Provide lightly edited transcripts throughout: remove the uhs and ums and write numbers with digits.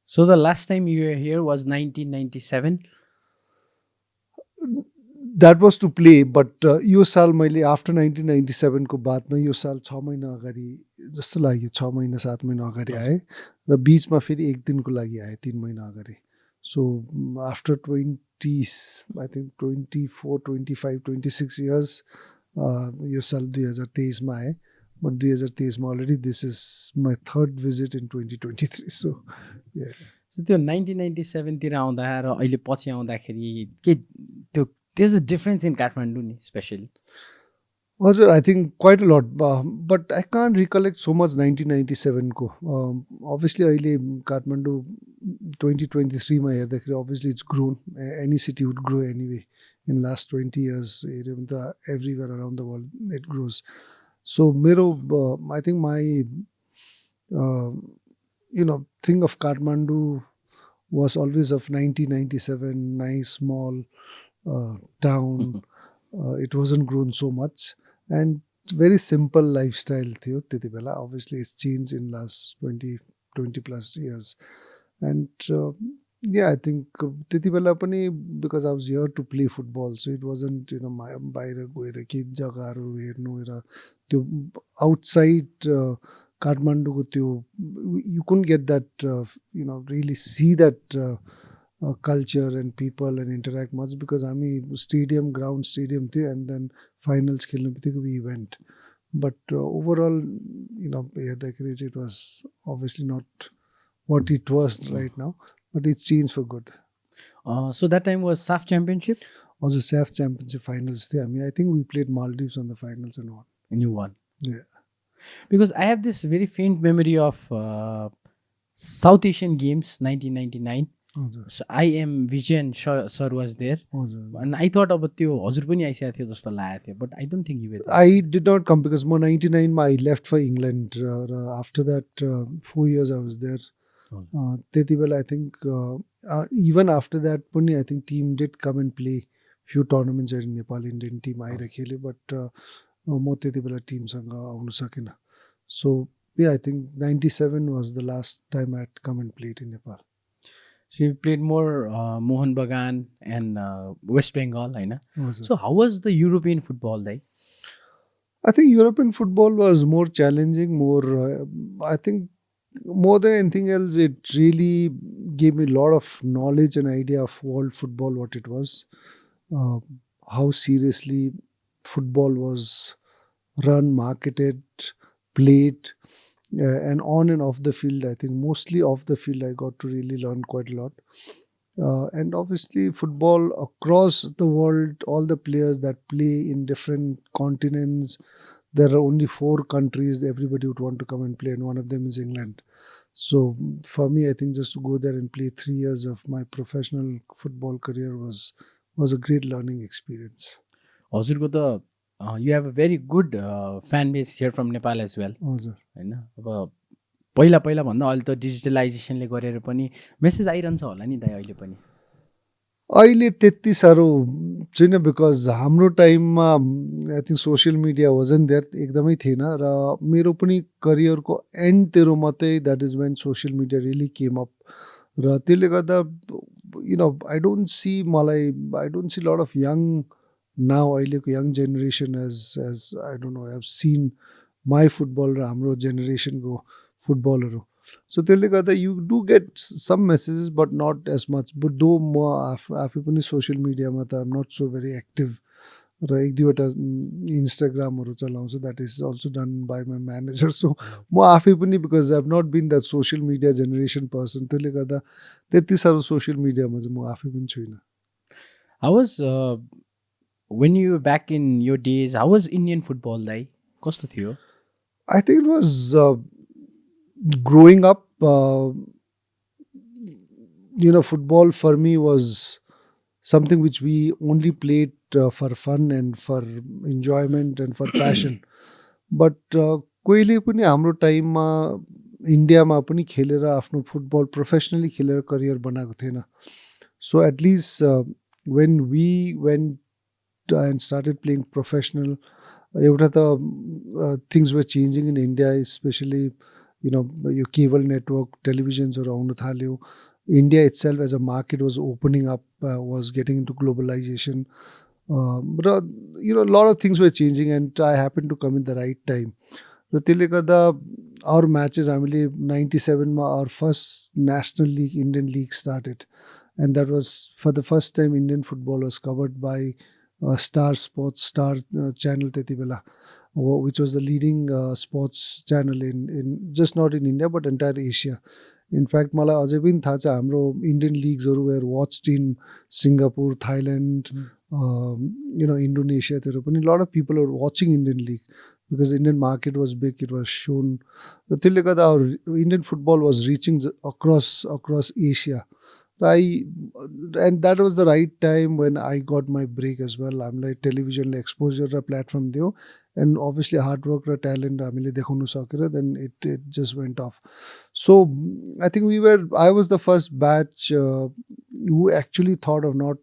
So the last time you were here was 1997. That was to play, but यो साल मैले after 1997 को बादमा यो साल 6 महिना अगाडि जस्तो लाग्यो, 6 महिना 7 महिना अगाडि आए र बीचमा फेरि एक दिनको लागि आए 3 महिना अगाडि. So after 20 I think 24 25 26 years यो साल 2023 मा आए. बट 2023 मा already this is my third visit in 2023. So So त्यो 1997 तिर आउँदा र अहिले पछि आउँदाखेरि के त्यो there's a difference in Kathmandu ni especially. हजुर, I think quite a lot, but I can't recollect so much 1997 को. अभियसली अहिले काठमाडौँ 2023 मा हेर्दाखेरि obviously it's grown. Any city would grow anyway in last 20 years हेऱ्यो भने त everywhere around the world it grows. So मेरो I think my thing of Kathmandu was always of 1997, nice small town. It wasn't grown so much and very simple lifestyle थियो त्यति बेला. Obviously it's changed in last 20 plus years and yeah, I think त्यति बेला पनि because I was here to play football, so it wasn't बाहिर गएर केही जग्गाहरू हेर्नु र त्यो outside काठमाडौँको त्यो you couldn't get that really see that culture and people and interact much because हामी stadium ground stadium थियो and then finals खेल्नु बित्तिकै we went. But overall हेर्दाखेरि चाहिँ it was obviously not what it was right now, but it's changed for good. So that time was SAF championship. Also SAF championship finals थियो हामी. I think we played Maldives on the finals and won. And you won. Yeah. Because I have this very faint memory of South Asian Games 1999. So I am Vijayan sir was there. And I thought about त्यो हजुर पनि आइसकेको थियो जस्तो लागेको थियो, but I don't think you were there. I did not come because म 99 मा I left for England. After that 4 years I was there. त्यति बेला I think even after that पनि I think team did come and play few tournaments in Nepal. Indian team आएर खेले, but म त्यति बेला टिमसँग आउनु सकेन. So yeah, I think 97 was the last time I had come and played in Nepal. So you played more Mohan Bagan and West Bengal, right? So how was the European football like? I think European football was more challenging, more I think more than anything else, it really gave me a lot of knowledge and idea of world football, what it was, how seriously football was run, marketed, played, and on and off the field. I think mostly off the field I got to really learn quite a lot. And obviously football across the world, all the players that play in different continents, there are only 4 countries everybody would want to come and play, and one of them is England. So for me, I think just to go there and play 3 years of my professional football career was a great learning experience. हजुरको त you have a very good fan base here from Nepal as well. हजुर, हैन? अब पहिला पहिला भन्दा अहिले त डिजिटलाइजेसनले गरेर पनि मेसेज आइरहन्छ होला नि दाइ अहिले पनि. अहिले त्यति साह्रो छैन बिकज हाम्रो टाइममा I think social media wasn't there, एकदमै थिएन. र मेरो पनि करियरको एन्डतिर मात्रै that is when social media really came up. र त्यसले गर्दा I don't see lot of young now, अहिलेको young generation as I don't know, have seen my football र हाम्रो जेनेरेसनको फुटबलहरू. सो त्यसले गर्दा you do get some messages but not as much. But though म आफै पनि सोसियल मिडियामा त am not so very active, र 1-2वटा इन्स्टाग्रामहरू चलाउँछु, that is also done by my manager. So म आफै पनि because I have not been that social media generation person, त्यसले गर्दा त्यति साह्रो सोसियल मिडियामा चाहिँ म आफै पनि छुइनँ. How was when you were back in your days, how was Indian football दाइ? कस्तो थियो? I think it was growing up, football for me was something which we only played for fun and for enjoyment and for passion. But कोहीले पनि हाम्रो टाइममा इन्डियामा पनि खेलेर आफ्नो फुटबल प्रोफेसनली खेलेर करियर बनाएको थिएन. So at least when we went and started playing professional, एउटा त things were changing in India, especially यो केबल नेटवर्क टेलिभिजन्सहरू आउनु थाल्यो. India itself as a market was opening up, was getting into globalization. But a lot of things were changing, and I happened to come in the right time. र त्यसले गर्दा our matches, हामीले 97 मा our first national league, Indian league started, and that was for the first time Indian football was covered by Star Sports, Star channel त्यति बेला, which was the leading sports channel in just not in India but entire Asia. In fact, मलाई अझै पनि थाहा छ हाम्रो Indian leaguesहरू were watched in Singapore, Thailand, Indonesia तिर पनि lot of people were watching Indian league because the Indian market was big, it was shown. र त्यसले गर्दा our Indian football was reaching across Asia. And that was the right time when I got my break as well. हामीलाई टेलिभिजनले exposure र platform दियो, and obviously hard work र talent हामीले देखाउन सकेर then it just went off. So I think I was the first batch who actually thought of not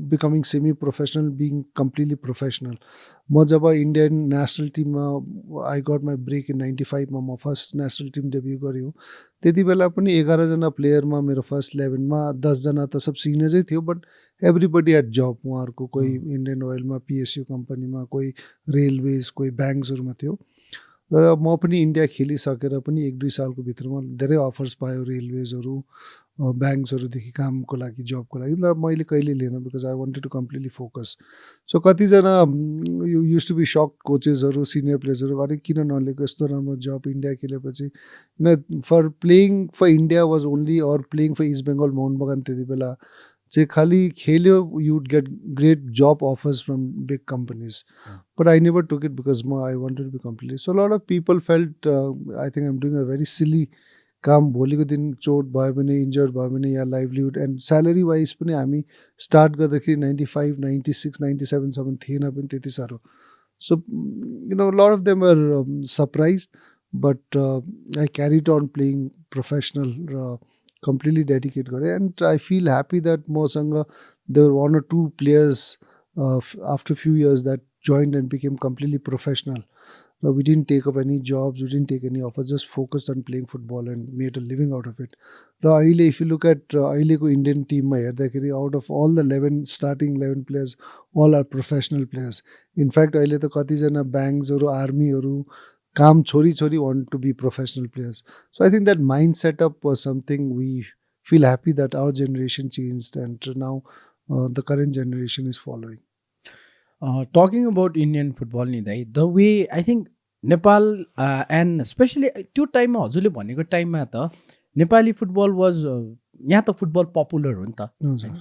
becoming semi-professional, being completely professional. म जब Indian national टिममा I got my break in 95 मा म first national team debut गरेँ. त्यति बेला पनि 11जना प्लेयरमा मेरो first 11मा 10जना त सब सिनियर्सै थियो, बट एभ्रिबडी एट जब. उहाँहरूको कोही इन्डियन ओइलमा, पिएसयू कम्पनीमा, कोही रेलवेज, कोही ब्याङ्क्सहरूमा थियो. र म पनि इन्डिया खेलिसकेर पनि 1-2 सालको भित्रमा धेरै अफर्स पायो रेलवेजहरू, ब्याङ्क्सहरूदेखि कामको लागि, जबको लागि. र मैले कहिले लिएन because I wanted to completely focus. So कतिजना युज टु बी सक कोचेसहरू, सिनियर प्लेयर्सहरू, अरे किन नलिएको, यस्तो राम्रो जब इन्डिया खेलेपछि. For playing for India was only, or playing for East Bengal, Mohun Bagan त्यति बेला चाहिँ खालि खेल्यो, you would get great job offers from big companies. But I never took it because I wanted to be completely. So lot of people felt I think I'm doing a very सिली काम. भोलिको दिन चोट भयो भने, injured भयो भने, या livelihood and salary wise पनि हामी स्टार्ट गर्दाखेरि 95, 96, 97सम्म थिएन पनि त्यति साह्रो. So lot of them are surprise, but I carried on playing professional र कम्प्लिटली डेडिकेट गरेँ. And I feel happy that मसँग there were 1 or 2 players after few years that joined and became completely professional. We didn't take up any jobs, we didn't take any offers, just focused on playing football and made a living out of it. If you look at the Indian team, out of all the starting 11 players, all are professional players. In fact, the katijana banks or army or काम छोरी want to be professional players. So I think that mind setup was something we feel happy that our generation changed, and now the current generation is following. Talking about Indian football, the way I think Nepal and especially त्यो टाइममा हजुरले भनेको टाइममा त Nepali football was यहाँ त football popular हो नि त.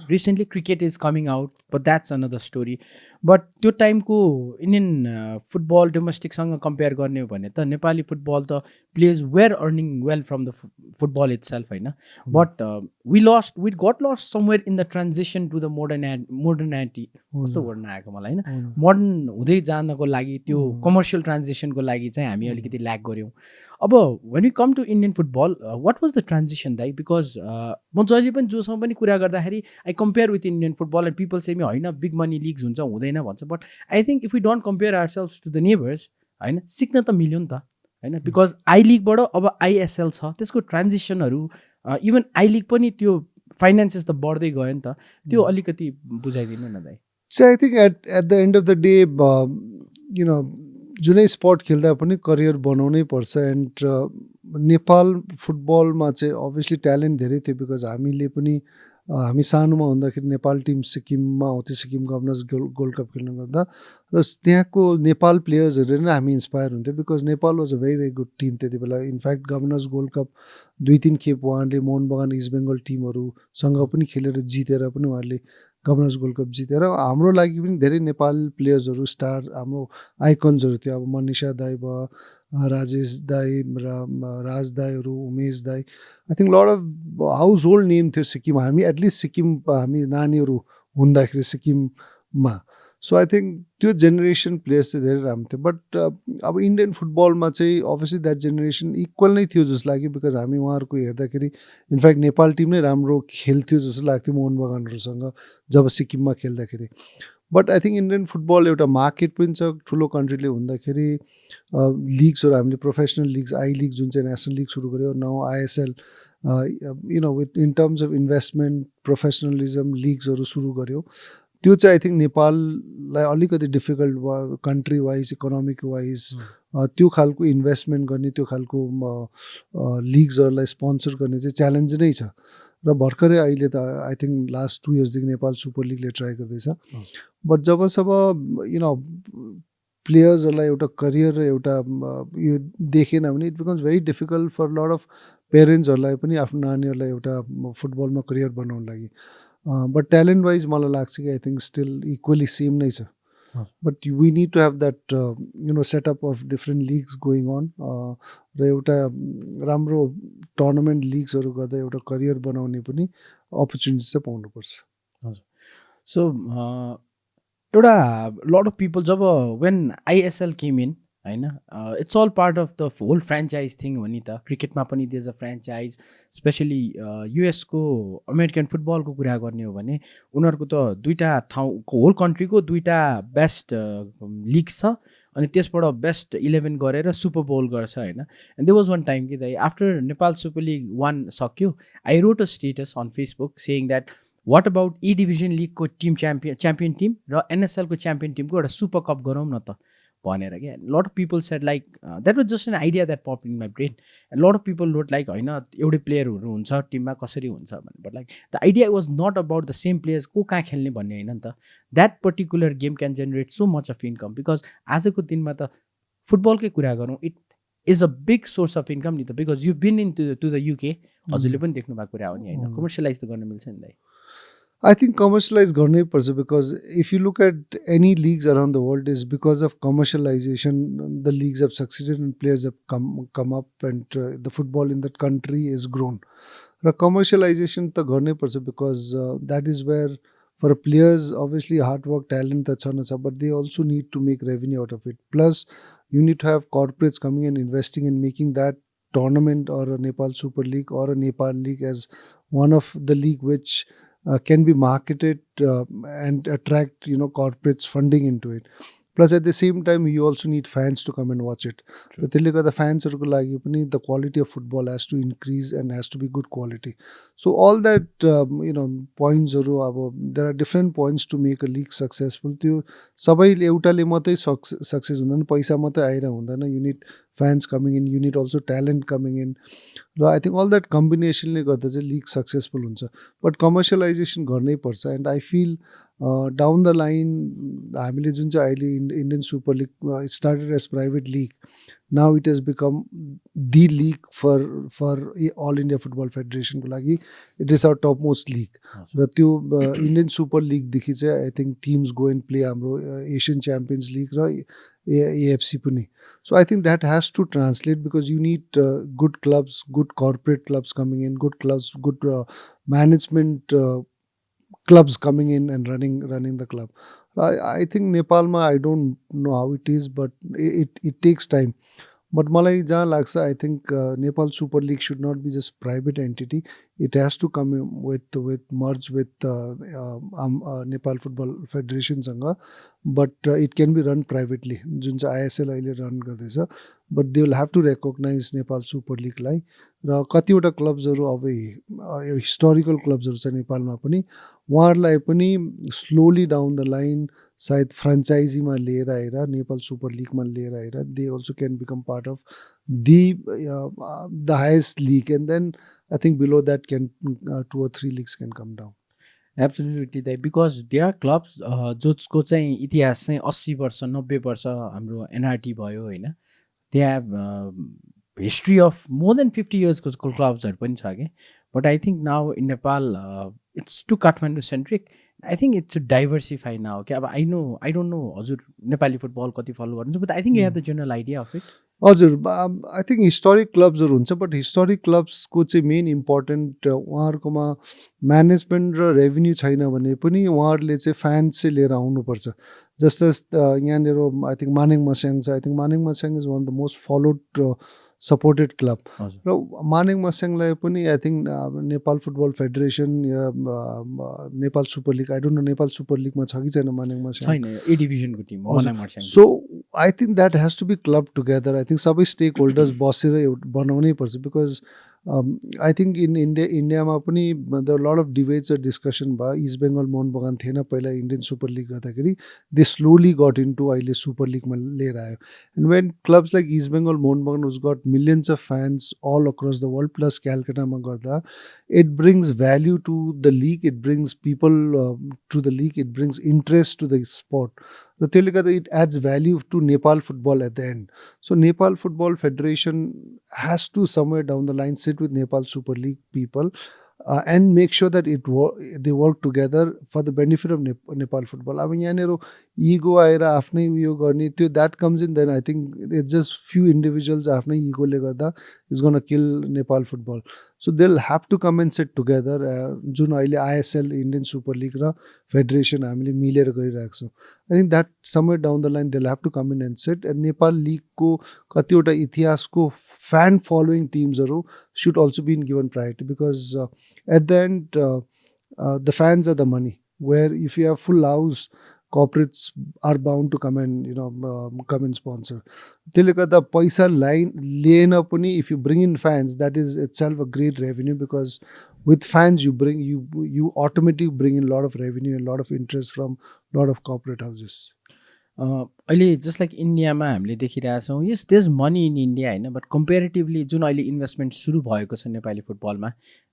Recently cricket is coming out, but that's another story. But त्यो टाइमको इन्डियन फुटबल डोमेस्टिकसँग कम्पेयर गर्ने हो भने त नेपाली फुटबल त players were earning well from the football इट सेल्फ होइन. But we got lost somewhere in the transition to the modernity, कस्तो वर्ड नआएको मलाई होइन, मोडर्न हुँदै जानको लागि त्यो कमर्सियल ट्रान्जिसनको लागि चाहिँ हामी अलिकति ल्याक गऱ्यौँ. अब when we come to Indian football, what was the transition दाइ? बिकज म जहिले पनि जोसँग पनि कुरा गर्दाखेरि I compare with Indian football and people say होइन बिग मनी लिग्स हुन्छ, हुँदैन भन्छ. But I think if you don't compare ourselves to the neighbours होइन, सिक्न त मिल्यो नि त होइन. बिकज आई लिगबाट अब आइएसएल छ, त्यसको ट्रान्जिसनहरू इभन आई लिग पनि त्यो फाइनेन्सेस त बढ्दै गयो नि त. त्यो अलिकति बुझाइदिनु न दाइ. So I think at the end of the day, जुनै स्पोर्ट खेल्दा पनि करियर बनाउनै पर्छ. एन्ड नेपाल फुटबलमा चाहिँ अभियसली ट्यालेन्ट धेरै थियो, बिकज हामी सानोमा हुँदाखेरि नेपाल टिम सिक्किममा आउँथ्यो, सिक्किम गभर्नर्स गोल्ड कप खेल्नु गर्दा, र त्यहाँको नेपाल प्लेयर्सहरू नै हामी इन्सपायर हुन्थ्यो, because Nepal was a very very good team त्यति बेला. इनफ्याक्ट गभर्नर्स गोल्ड कप 2-3 खेप उहाँहरूले मोहन बगान, इस्ट बेङ्गल टिमहरूसँग पनि खेलेर जितेर पनि उहाँहरूले गभर्नर्स गोल्ड कप जितेर हाम्रो लागि पनि धेरै नेपाल प्लेयर्सहरू, स्टार, हाम्रो आइकन्सहरू थियो. अब मनिषा दाई भयो, राजेश दाई र राज दाईहरू, उमेश दाई, I think lot of house hold name थियो सिक्किम. हामी एटलिस्ट सिक्किम, हामी नानीहरू हुँदाखेरि सिक्किममा. सो आई थिङ्क त्यो जेनेरेसन प्लेयर्स चाहिँ धेरै राम्रो थियो. बट अब इन्डियन फुटबलमा चाहिँ अभियसली द्याट जेनेरेसन इक्वल नै थियो जस्तो लाग्यो, बिकज हामी उहाँहरूको हेर्दाखेरि इनफ्याक्ट नेपाल टिम नै राम्रो खेल्थ्यो जस्तो लाग्थ्यो मोहन बगानहरूसँग जब सिक्किममा खेल्दाखेरि. But I think Indian football एउटा मार्केट पनि छ ठुलो कन्ट्रीले हुँदाखेरि लिग्सहरू हामीले प्रोफेसनल लिग्स आई लिग जुन चाहिँ नेसनल लिग सुरु गऱ्यो now ISL with in terms of investment professionalism लिग्सहरू सुरु गऱ्यो त्यो चाहिँ आई थिङ्क नेपाललाई अलिकति difficult country wise economic wise त्यो खालको इन्भेस्टमेन्ट गर्ने त्यो खालको लिग्सहरूलाई स्पोन्सर गर्ने चाहिँ च्यालेन्ज नै छ र भर्खरै अहिले त आई थिङ्क लास्ट 2 इयर्सदेखि नेपाल सुपर लिगले ट्राई गर्दैछ बट जबसम्म प्लेयर्सहरूलाई एउटा करियर र एउटा यो देखेन भने it becomes very difficult for lot of पेरेन्ट्सहरूलाई पनि आफ्नो नानीहरूलाई एउटा फुटबलमा करियर बनाउनु लागि बट ट्यालेन्ट वाइज मलाई लाग्छ कि I think still equally same नै छ but we need to have that setup of different leagues going on र एउटा राम्रो टुर्नामेन्ट लिग्सहरू गर्दा एउटा करियर बनाउने पनि अपर्च्युनिटी चाहिँ पाउनुपर्छ हजुर सो एउटा लट अफ पिपल जब वेन आइएसएल केम इन होइन it's all part of the whole franchise thing हो नि त क्रिकेटमा पनि देज अ फ्रेन्चाइज स्पेसली युएसको अमेरिकन फुटबलको कुरा गर्ने हो भने उनीहरूको त 2टा ठाउँको होल कन्ट्रीको 2टा बेस्ट लिग छ अनि त्यसबाट बेस्ट 11 गरेर सुपर बोल गर्छ होइन and there was one time कि दाइ आफ्टर नेपाल सुपर लिग 1 सक्यो I wrote a status on Facebook saying that what about A division लिगको टिम च्याम्पियन टिम र एनएसएलको च्याम्पियन टिमको एउटा सुपर कप गरौँ न त भनेर क्या lot of people said like that was just an idea that pop in my brain and lot of people wrote like होइन एउटै प्लेयरहरू हुन्छ टिममा कसरी हुन्छ भने but like the idea was not about the same players को कहाँ खेल्ने भन्ने होइन नि त that particular game can generate so much of income because आजको दिनमा त फुटबलकै कुरा गरौँ it is a big source of income नि त because you been in to the UK हजुरले पनि देख्नु भएको कुरा हो नि होइन कमर्सियलाइज त गर्न मिल्छ नि दाइ I think commercialize garnai parcha because if you look at any leagues around the world is because of commercialization the leagues have succeeded and players have come up and the football in that country is grown. Ra commercialization ta garnai parcha because that is where for players obviously hard work talent ta chha na cha but they also need to make revenue out of it. Plus you need to have corporates coming and investing and making that tournament or a Nepal Super League or a Nepal League as one of the league which can be marketed and attract corporates funding into it. Plus at the same time you also need fans to come and watch it. So त्यसले गर्दा fansहरूको लागि पनि the quality of football has to increase and has to be good quality. So all that pointsहरू अब there are different points to make a league successful. त्यो सबैले एउटाले मात्रै success हुँदैन पैसा मात्रै आएर हुँदैन you need fans coming in you need also talent coming in र I think all that combinationले गर्दा चाहिँ league successful हुन्छ but commercialization गर्नै पर्छ and I feel down the line हामीले जुन चाहिँ अहिले Indian Super League it started as private league now it has become the league for All India Football Federation को लागि it is our topmost league र त्यो Indian Super League देखि चाहिँ I think teams go and play हाम्रो Asian Champions League र AFC पनि so I think that has to translate because you need good clubs good corporate clubs coming in good clubs good management clubs coming in and running the club. I think Nepal I don't know how it is but it takes time. But malai jahan lagcha I think Nepal Super League should not be just private entity. It has to come with merge with Nepal Football Federation sanga but it can be run privately जुन चाहिँ ISL अहिले run गर्दैछ but they will have to recognize Nepal Super League लाई र कतिवटा क्लब्सहरू अब historical क्लब्सहरू छ नेपालमा पनि उहाँहरूलाई पनि स्लोली डाउन द लाइन सायद फ्रेन्चाइजीमा लिएर आएर नेपाल सुपर लिगमा लिएर आएर they also can become part of the highest league and then I think below that can 2 or 3 leagues can come down absolutely दाइ बिकज दे आर क्लब्स जसको चाहिँ इतिहास चाहिँ 80 वर्ष 90 वर्ष हाम्रो एनआरटी भयो होइन they have history of more than 50 इयर्सको क्लब्सहरू पनि छ कि but I think now in Nepal it's too Kathmandu centric I think it's diversify now कि अब आई डोन्ट नो हजुर नेपाली फुटबल कति फलो गर्नुहुन्छ but I think you have the general idea of it हजुर आई थिङ्क हिस्टोरिक क्लब्सहरू हुन्छ but historic क्लब्सको चाहिँ मेन इम्पोर्टेन्ट उहाँहरूकोमा म्यानेजमेन्ट र रेभेन्यू छैन भने पनि उहाँहरूले चाहिँ फ्यान्स चाहिँ लिएर आउनुपर्छ जस्तो यहाँनिर आई थिङ्क मानेङ मस्याङ छ I think Manang Marshyangdi is one of the most followed supported club हजुर र मानेङ मस्याङलाई पनि I think Nepal football federation या Nepal super league I don't know Nepal super लिगमा छ कि छैन मानेङ मस्याङ छैन ए डिभिजनको टिम हो Manang Marshyangdi so I think that has to be club together I think सबै स्टेक होल्डर्स बसेर बनाउनै पर्छ बिकज आई थिङ्क इन्डियामा पनि द लट अफ डिबेट्स र डिस्कसन भयो इस्ट बेङ्गल मोहन बगान थिएन पहिला इन्डियन सुपर लिग गर्दाखेरि दे स्लोली गट इन्टु अहिले सुपर लिगमा लिएर आयो and when clubs like East Bengal Mohun Bagan was got millions of fans all across the world plus क्यालकाटामा गर्दा it brings value to the league it brings people to the league it brings interest to the sport र त्यसले गर्दा it adds value to Nepal football at the end so Nepal football federation has to somewhere down the line sit with Nepal Super League people and make sure that they work together for the benefit of Nepal football. I mean, yahanero ego aera afnai uyo गर्ने त्यो that comes in then I think it's just few individuals afnai ego le garda is going to kill Nepal football. So they'll have to come and sit together. जुन अहिले ISL Indian Super League र Federation हामीले मिलेर गरिरहेको छौँ. I think that somewhere down the line they'll have to come in and sit and Nepal League को कतिवटा इतिहासको fan following teams should also be given priority because at the end the fans are the money where if you have full house corporates are bound to come and come and sponsor त्यसले गर्दा पैसा लिएन पनि if you bring in fans that is itself a great revenue because with fans you automatically bring in a lot of revenue and a lot of interest from a lot of corporate houses. अहिले just like इन्डियामा हामीले देखिरहेछौँ yes there is money in India होइन but comparatively जुन अहिले investment सुरु भएको छ नेपाली फुटबलमा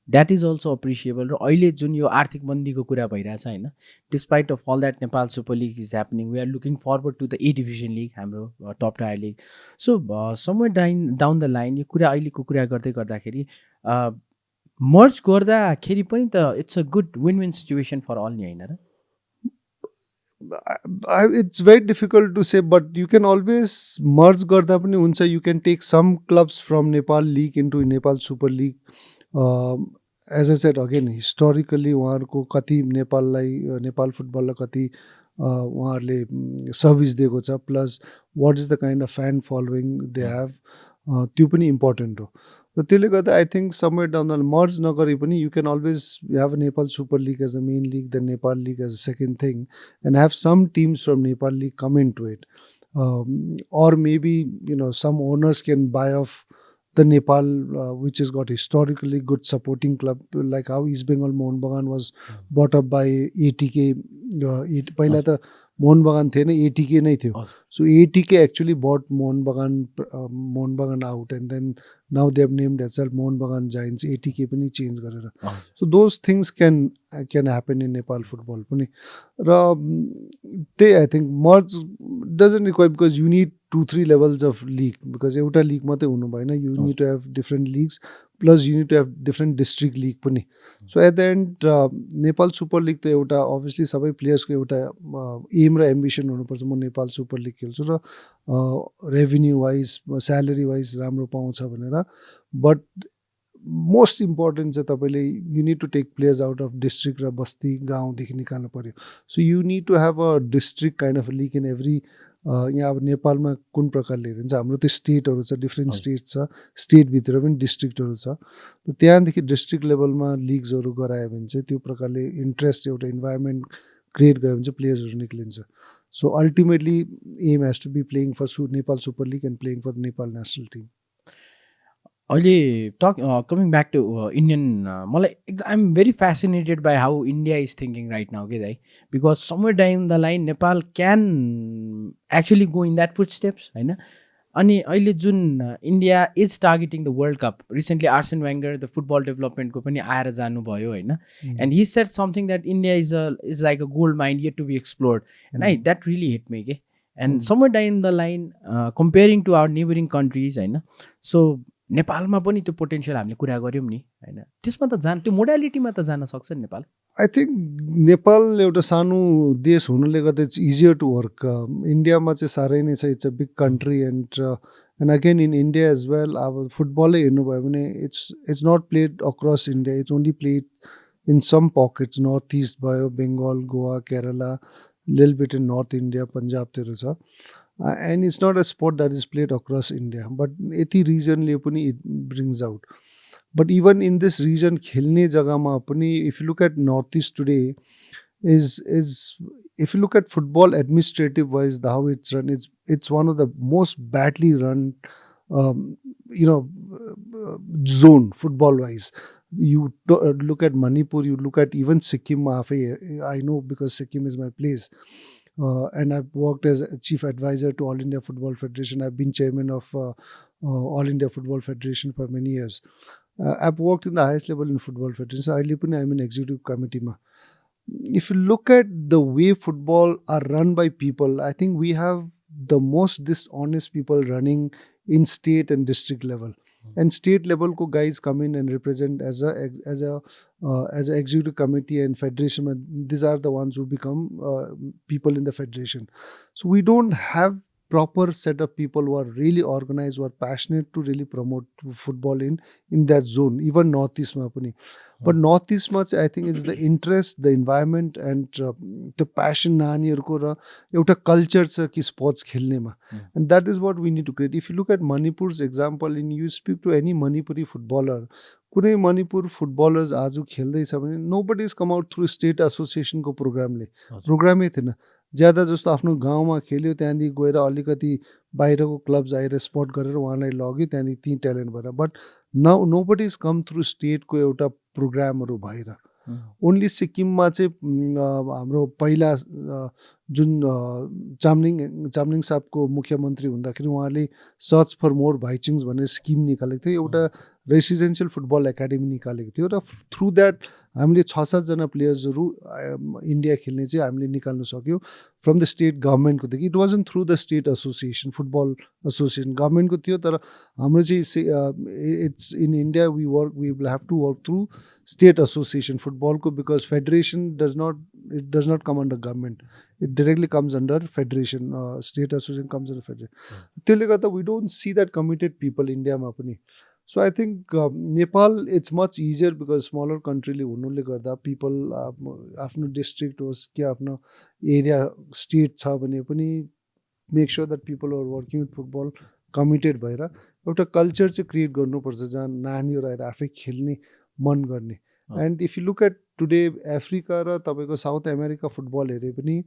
द्याट इज अल्सो अप्रिसिएबल र अहिले जुन यो आर्थिक मन्दीको कुरा भइरहेछ होइन despite of all that Nepal super league is happening we are looking forward to the A division league हाम्रो top tier league so somewhere down the line यो कुरा अहिलेको कुरा गर्दै गर्दाखेरि मर्ज गर्दाखेरि पनि त it's a good win win situation for all नि होइन र it's very difficult to say but you can always merge garda pani huncha you can take some clubs from Nepal League into Nepal Super League as I said again historically uharko kati Nepal football la kati uharle service दिएको छ plus what is the kind of fan following they have त्यो पनि important हो र त्यसले गर्दा I think somewhere down the merge नगरे पनि you can always have Nepal super league as the main league the Nepal league as a second thing and have some teams from Nepal league come in to it or maybe some owners can buy off the Nepal which has got historically good supporting club like how East Bengal Mohun Bagan was bought up by ATK पहिला त मोहन बगान थिएन ATK नै थियो so ATK actually but Mohun Bagan out and then now they have named itself Mohun Bagan Giants ATK पनि change गरेर so those things can happen in Nepal football पनि र त्यही I think merge doesn't require because you need 2-3 levels of league because एउटा लिग मात्रै हुनु भएन you need to have different leagues plus you need to have different district league पनि so at the end Nepal super league त एउटा obviously सबै प्लेयर्सको एउटा एम र एम्बिसन हुनुपर्छ म नेपाल सुपर लिग खेल्छु र रेभेन्यू वाइज स्यालेरी वाइज राम्रो पाउँछ भनेर बट मोस्ट इम्पोर्टेन्ट चाहिँ तपाईँले you need to take players out of district र बस्ती गाउँदेखि निकाल्नु पऱ्यो so you need to have a district kind of league in every यहाँ अब नेपालमा कुन प्रकारले हेरिन्छ हाम्रो त्यो स्टेटहरू छ डिफ्रेन्ट स्टेट छ स्टेटभित्र पनि डिस्ट्रिक्टहरू छ त्यहाँदेखि डिस्ट्रिक्ट लेभलमा लिग्सहरू गरायो भने चाहिँ त्यो प्रकारले इन्ट्रेस्ट एउटा इन्भाइरोमेन्ट क्रिएट गऱ्यो भने चाहिँ प्लेयर्सहरू निक्लिन्छ so ultimately am has to be playing for Nepal super league and playing for Nepal national team अहिले कमिङ ब्याक टु इन्डियन मलाई एकदम I am very fascinated by how India is thinking right now के दाइ because somewhere down the line Nepal can actually go in that footsteps होइन अनि अहिले जुन India is targeting the world cup recently Arsene Wenger the football डेभलपमेन्टको पनि आएर जानुभयो होइन and he said something that India is like a gold mine yet to be explored and I that really hit me के and somewhere down the line comparing to our neighbouring countries होइन so नेपालमा पनि त्यो potential हामीले कुरा गऱ्यौँ नि होइन त्यसमा त त्यो मोडालिटीमा त जान सक्छ नि नेपाल आई थिङ्क नेपाल एउटा सानो देश हुनुले गर्दा इट्स इजियर टु वर्क इन्डियामा चाहिँ साह्रै नै छ it's a big country and again in India as well अब फुटबलै हेर्नुभयो भने it's not played across India it's only played in some pockets north east भयो बेङ्गल गोवा केरला लिल बिट इन नर्थ इन्डिया पन्जाबतिर छ And it's not a sport that is played across India, but यति regionले पनि it brings out. But even in this region खेल्ने जग्गामा पनि, if you look at Northeast today, is if you look at football administrative wise, how it's run, it's one of the most badly run um, you know zone football wise. You look at Manipur, you look at even Sikkim. I know because Sikkim is my place. And I've worked as a chief advisor to All India Football Federation. I've been chairman of All India Football Federation for many years. I've worked in the highest level in football federation. I'm in executive committee. If you look at the way football are run by people, I think we have the most dishonest people running in state and district level. And state level ko guys come in and represent as a executive committee and federation. These are the ones who become people in the federation. So we don't have proper set of people who are really organized, who are passionate to really promote football in that zone, even Northeast ma pani. But Northeast ma I think is the interest, the environment and the passion नानीहरुको र एउटा culture छ कि sports खेल्नेमा. And that is what we need to create. If you look at Manipur's example, and you speak to any Manipuri footballer, कुनै Manipur footballers आज खेल्दैछ भने nobody has come out through state association को प्रोग्रामै थिएन. ज्यादा जस्तो आफ्नो गाउँमा खेल्यो, त्यहाँदेखि गएर अलिकति बाहिरको क्लब्स आएर स्पट गरेर उहाँलाई लग्यो, त्यहाँदेखि ती ट्यालेन्ट भएर. But nobody is come through स्टेटको एउटा प्रोग्रामहरू भएर. ओन्ली सिक्किममा चाहिँ हाम्रो पहिला जुन चामलिङ साहबको मुख्यमन्त्री हुँदाखेरि उहाँले सर्च फर मोर भाइचुङ्स भनेर स्किम निकालेको थियो, एउटा रेसिडेन्सियल फुटबल एकाडेमी निकालेको थियो. र थ्रु द्याट हामीले 6-7 जना प्लेयर्सहरू इन्डिया खेल्ने चाहिँ हामीले निकाल्न सक्यौँ फ्रम द स्टेट गभर्मेन्टकोदेखि. It wasn't through the state association, football association गभर्मेन्टको थियो, तर हाम्रो चाहिँ it's in India we will have to work through state association फुटबलको, because federation does not come under government. It directly comes under federation, state association comes under federation. त्यसले गर्दा we don't see that committed people India मा पनि. So I think Nepal, it's much easier because smaller country ले हुनुले गर्दा people आफ्नो district होस् कि आफ्नो area state छ भने पनि make sure that people are working with football committed भएर एउटा culture चाहिँ create गर्नुपर्छ जहाँ नानीहरू आएर आफै खेल्ने मन गर्ने. And if you look at today Africa र तपाईको साउथ अमेरिका फुटबल हेरे पनि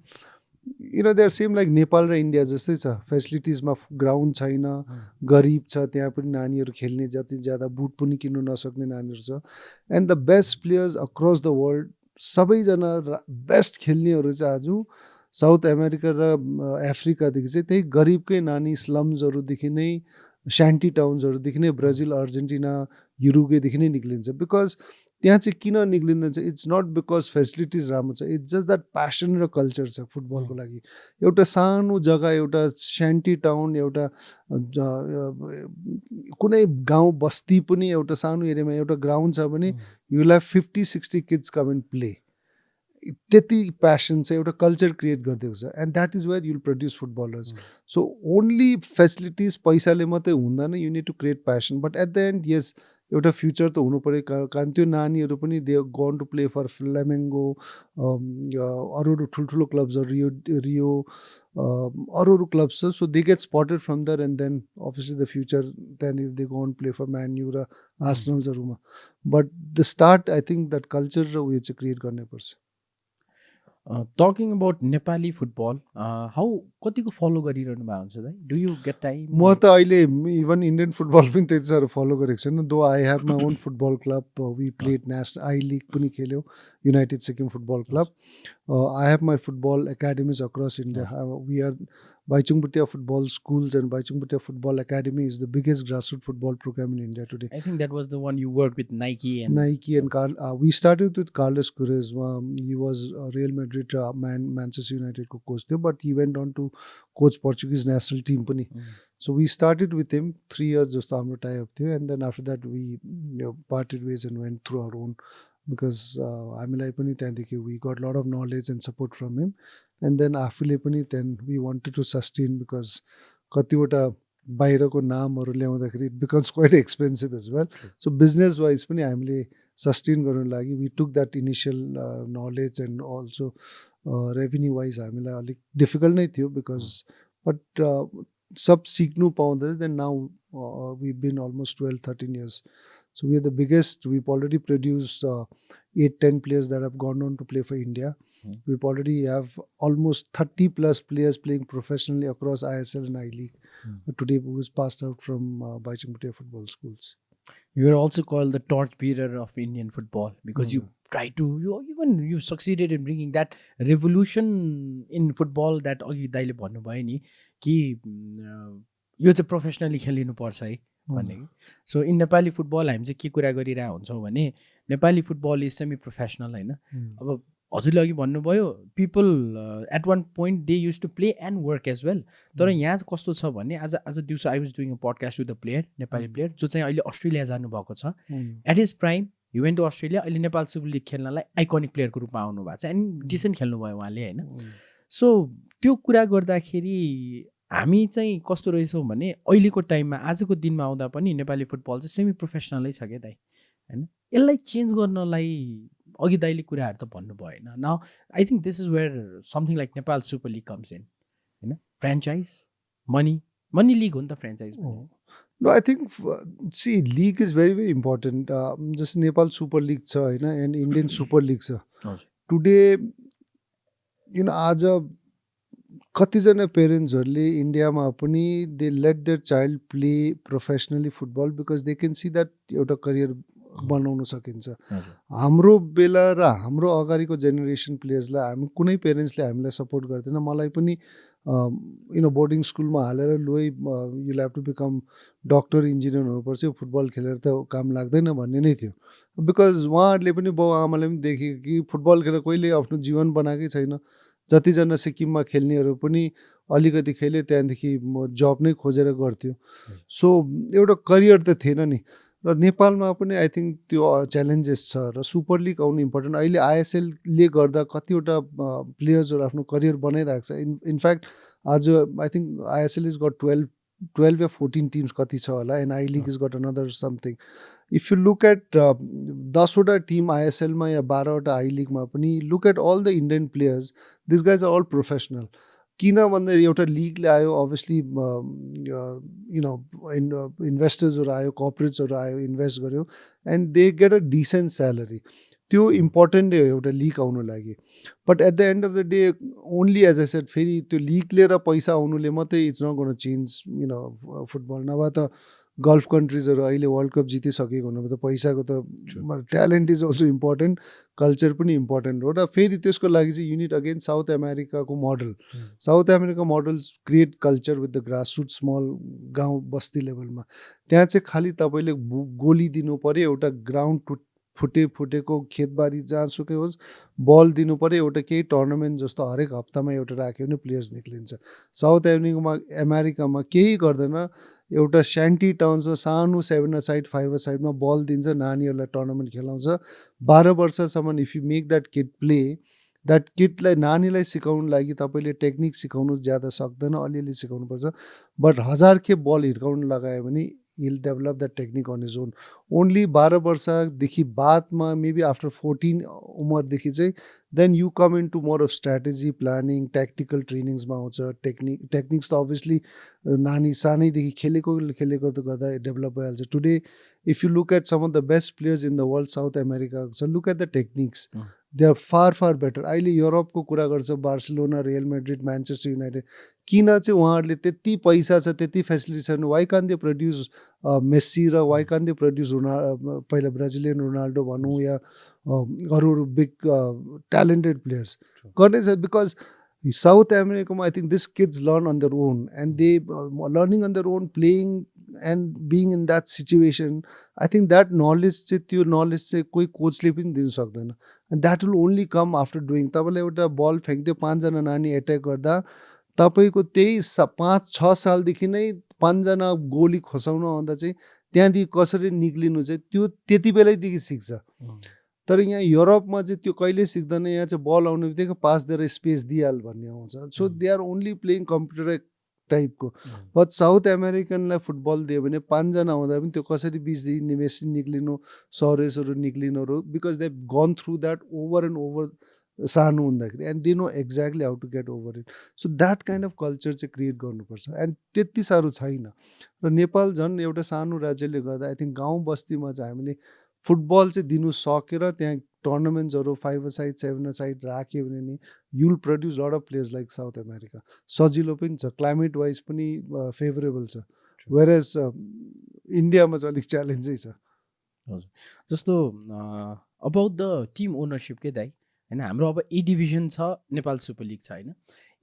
they are same like Nepal र इन्डिया जस्तै छ. फेसिलिटिजमा ग्राउन्ड छैन, गरिब छ, त्यहाँ पनि नानीहरू खेल्ने जति ज्यादा बुट पनि किन्नु नसक्ने नानीहरू छ. And the best players across the world, सबैजना बेस्ट खेल्नेहरू चाहिँ आज साउथ अमेरिका र अफ्रिकादेखि चाहिँ त्यही गरिबकै नानी स्लम्सहरूदेखि नै, शान्टी टाउन्सहरूदेखि नै, ब्राजिल, अर्जेन्टिना, युरुगेदेखि नै निक्लिन्छ. बिकज त्यहाँ चाहिँ किन निक्लिँदैन? इट्स नट बिकज फेसिलिटिज राम्रो छ, इट्स जस्ट द्याट प्यासन र कल्चर छ फुटबलको लागि. एउटा सानो जग्गा, एउटा शान्टी टाउन, एउटा कुनै गाउँ बस्ती पनि एउटा सानो एरियामा एउटा ग्राउन्ड छ भने you will have 50-60 kids come and play. त्यति प्यासन चाहिँ एउटा कल्चर क्रिएट गरिदिएको छ. And that is where you will produce footballers. So only facilities पैसाले मात्रै हुँदैन, you need to create passion. But at the end yes एउटा future त हुनु पऱ्यो, कारण त्यो नानीहरू पनि they gone to play for Flamengo, अरू ठुल्ठुलो क्लब्सहरू, रियो अरू क्लब्स छ. So they get spotted from there and then obviously the future त्यहाँनिर they gone play for Man U र आर्सनल्सहरूमा. But the start I think that culture र उयो चाहिँ क्रिएट गर्नुपर्छ. Talking about Nepali football, how कतिको फलो गरिरहनु भएको हुन्छ दाइ? Do you get time? म त अहिले इभन इन्डियन फुटबल पनि त्यति साह्रो फलो गरेको छैन. Though I have my own football club, we played national I league पनि खेल्यो, United Sikkim football club. I have my football academies across India. We are Bhaichung Bhutia football schools and Bhaichung Bhutia football academy is the biggest grassroots football program in India today. I think that was the one you worked with Nike and we started with Carlos Quaresma. He was a Real Madrid Manchester United coach there, but he went on to coach Portuguese national team pani. So we started with him 3 years just hamro tie up थियो, and then after that we parted ways and went through our own, because हामीलाई पनि त्यहाँदेखि we got a lot of knowledge and support from him. And then आफूले पनि then we wanted to sustain, because कतिवटा बाहिरको नामहरू ल्याउँदाखेरि it becomes quite expensive as well. So business wise पनि हामीले sustain गर्नु लागि we took that initial knowledge, and also revenue wise हामीलाई अलिक difficult नै थियो, because बट सब सिक्नु पाउँदैछ. Then now we've been almost 12-13 years. So we are the biggest. We've already produced 8-10 players that have gone on to play for India. We've already have almost 30 plus players playing professionally across ISL and I League. Today who was passed out from Bhaichung Bhutia football schools. You are also called the torchbearer of Indian football because you try to, you succeeded in bringing that revolution in football that अघि दाइले भन्नुभयो नि कि यो चाहिँ professionally खेलिनुपर्छ है भन्ने. So in Nepali football हामी चाहिँ के कुरा गरिरहेको हुन्छौँ भने Nepali football is semi professional होइन. अब हजुरले अघि भन्नुभयो people at one point they used to play and work as well. तर यहाँ चाहिँ कस्तो छ भने आज दिउँसो I was doing a podcast with the player, Nepali player जो चाहिँ अहिले अस्ट्रेलिया जानुभएको छ. At his prime he went to Australia. अहिले नेपाल सुपर लिग खेल्नलाई आइकोनिक प्लेयरको रूपमा आउनु भएको छ एन्ड डिसेन्ट खेल्नुभयो उहाँले होइन. सो त्यो कुरा गर्दाखेरि हामी चाहिँ कस्तो रहेछौँ भने अहिलेको टाइममा आजको दिनमा आउँदा पनि नेपाली फुटबल चाहिँ सेमी प्रोफेसनलै छ क्या दाइ होइन. यसलाई चेन्ज गर्नलाई अघि दाइले कुराहरू त भन्नुभयो होइन. Now I think this is where something like Nepal super league comes in होइन. फ्रेन्चाइज मनी लिग हो नि त franchise. No, I think see league is very very important. Just Nepal Super League छ होइन and Indian Super League छ. Today आज कतिजना पेरेन्ट्सहरूले इन्डियामा पनि they let their child play professionally football because they can see that एउटा career बनाउन सकिन्छ. हाम्रो बेला र हाम्रो अगाडिको जेनेरेसन प्लेयर्सलाई हामी कुनै पेरेन्ट्सले हामीलाई सपोर्ट गर्दैन. मलाई पनि बोर्डिङ स्कुलमा हालेर लु you have to become doctor engineer हुनुपर्छ, यो फुटबल खेलेर त काम लाग्दैन भन्ने नै थियो. बिकज उहाँहरूले पनि बाउ आमाले पनि देखे कि फुटबल खेलेर कहिले आफ्नो जीवन बनाएकै छैन. जतिजना सिक्किममा खेल्नेहरू पनि अलिकति खेल्यो त्यहाँदेखि म जब नै खोजेर गर्थ्यो. सो एउटा करियर त थिएन नि. र नेपालमा पनि आई थिङ्क त्यो च्यालेन्जेस छ र सुपर लिग आउनु इम्पोर्टेन्ट. अहिले आइएसएलले गर्दा कतिवटा प्लेयर्सहरू आफ्नो करियर बनाइरहेको छ. इनफ्याक्ट आज I think ISL is got 12 या 14 टिम्स कति छ होला and I league is got another something. If you look at 10वटा टिम आइएसएलमा या 12वटा आई लिगमा पनि look at all the Indian players, this guys are all professional. किन भन्दा एउटा लिगले आयो अभियसली इन्भेस्टर्सहरू आयो, कर्पोरेट्सहरू आयो, इन्भेस्ट गर्यो and they get a decent salary. त्यो इम्पोर्टेन्ट हो एउटा लिग आउनु लागि. But at the end of the day only as I said फेरि त्यो लिगले र पैसा आउनुले मात्रै it's not gonna change football. नभए त गल्फ कन्ट्रिजहरू अहिले वर्ल्ड कप जितिसकेको हुनु त पैसाको त talent is also important, culture पनि इम्पोर्टेन्ट हो. र फेरि त्यसको लागि चाहिँ युनिट अगेन साउथ अमेरिकाको model. South America models create culture with the grassroot small गाउँ बस्ती लेभलमा. त्यहाँ चाहिँ खालि तपाईँले गोली दिनु पऱ्यो, एउटा ग्राउन्ड फुटेको खेतबारी जहाँसुकै होस् बल दिनु पऱ्यो, एउटा केही टुर्नामेन्ट जस्तो हरेक हप्तामा एउटा राख्यो भने प्लेयर्स निक्लिन्छ. साउथ अमेरिकामा केही गर्दैन. एउटा स्यान्टी टाउन्समा सानो 7 साइड 5 साइडमा बल दिन्छ, नानीहरूलाई टुर्नामेन्ट खेलाउँछ. 12 वर्षसम्म if you make that kid play, that किडलाई नानीलाई सिकाउनु लागि तपाईँले टेक्निक सिकाउनु ज्यादा सक्दैन, अलिअलि सिकाउनुपर्छ. बट 1000 खेप बल हिर्काउनु लगायो भने he'll develop that technique on his own. Only 12 वर्षदेखि बादमा maybe after 14 उमेरदेखि चाहिँ then you come into more of strategy, planning, tactical trainings मा आउँछ. techniques त obviously नानी सानैदेखि खेलेको त गर्दा डेभलप भइहाल्छ. Today if you look at some of the best players in the world, South America, so look at the techniques. They are far better. अहिले युरोपको कुरा गर्छ, Barcelona, real Madrid, Manchester United. किन चाहिँ उहाँहरूले त्यति पैसा छ, त्यति फेसिलिटी छ, why can they produce Messi र वाइ कान दे प्रड्युस पहिला ब्राजिलियन रोनाल्डो भनौँ या अरू बिग ट्यालेन्टेड प्लेयर्स गर्दैछ. बिकज साउथ अमेरिकामा I think this kids learn on their own and they learning on their own, playing and being in that situation. I think that knowledge चाहिँ त्यो knowledge चाहिँ कोही कोचले पनि दिनु सक्दैन. And that will only come after doing. तपाईँलाई एउटा बल फ्याँक्दियो, 5 जना नानी एट्याक गर्दा तपाईँको त्यही 5-6 सालदेखि नै 5 जना गोली खसाउन आउँदा चाहिँ त्यहाँदेखि कसरी निक्लिनु चाहिँ त्यो त्यति बेलैदेखि सिक्छ. तर यहाँ युरोपमा चाहिँ त्यो कहिले सिक्दैन. यहाँ चाहिँ बल आउने बित्तिकै पास दिएर स्पेस दिइहाल भन्ने आउँछ. So they are only playing computer टाइपको. बट साउथ अमेरिकनलाई फुटबल दियो भने 5 जना आउँदा पनि त्यो कसरी 20 मेसी निक्लिनु, सरेसहरू निक्लिनुहरू, because they gone through that over and over सानो हुँदाखेरि and they know exactly how to get over it so that kind of culture चाहिँ क्रिएट गर्नुपर्छ एन्ड त्यति साह्रो छैन र नेपाल झन् एउटा सानो राज्यले गर्दा आई थिङ्क गाउँ बस्तीमा चाहिँ हामीले फुटबल चाहिँ दिनु सकेर त्यहाँ टुर्नामेन्ट्सहरू 5 साइड 7 साइड राख्यो भने नि you'll produce lot of players like south America सजिलो पनि छ क्लाइमेट वाइज पनि फेभरेबल छ वेयरएज इन्डियामा चाहिँ अलिक च्यालेन्जै छ हजुर जस्तो अबाउट द टिम ओनरसिपकै दाइ होइन हाम्रो अब ए डिभिजन छ नेपाल सुपर लिग छ होइन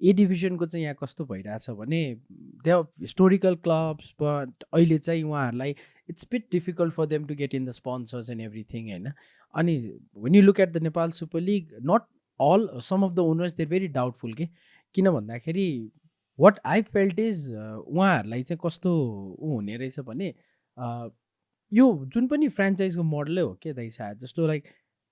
ए डिभिजनको चाहिँ यहाँ कस्तो भइरहेछ भने दे हिस्टोरिकल क्लब्स बट अहिले चाहिँ उहाँहरूलाई it's bit difficult for them to get in the sponsors and everything होइन अनि when you look at the Nepal super league not all some of the owners they're very doubtful के किन भन्दाखेरि what I felt is उहाँहरूलाई चाहिँ कस्तो हुने रहेछ भने यो जुन पनि फ्रेन्चाइजको मोडलै हो क्या दाइ सायद जस्तो लाइक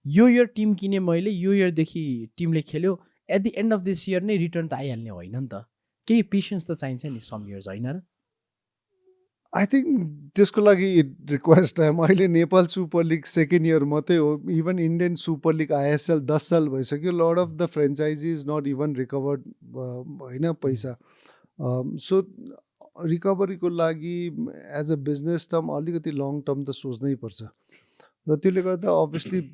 यो इयर टिम किने मैले यो इयरदेखि टिमले खेल्यो at the end of this year नै रिटर्न त आइहाल्ने होइन नि त केही पेसेन्स त चाहिन्छ नि सम इयर्स होइन र आई थिङ्क त्यसको लागि इट रिक्वायर्स टाइम अहिले Nepal super league second year मात्रै हो even Indian super league ISL 10 साल भइसक्यो lot of the franchisee is not even recovered होइन पैसा सो रिकभरीको लागि एज अ बिजनेस टर्म अलिकति लङ टर्म त सोच्नै पर्छ र त्यसले गर्दा obviously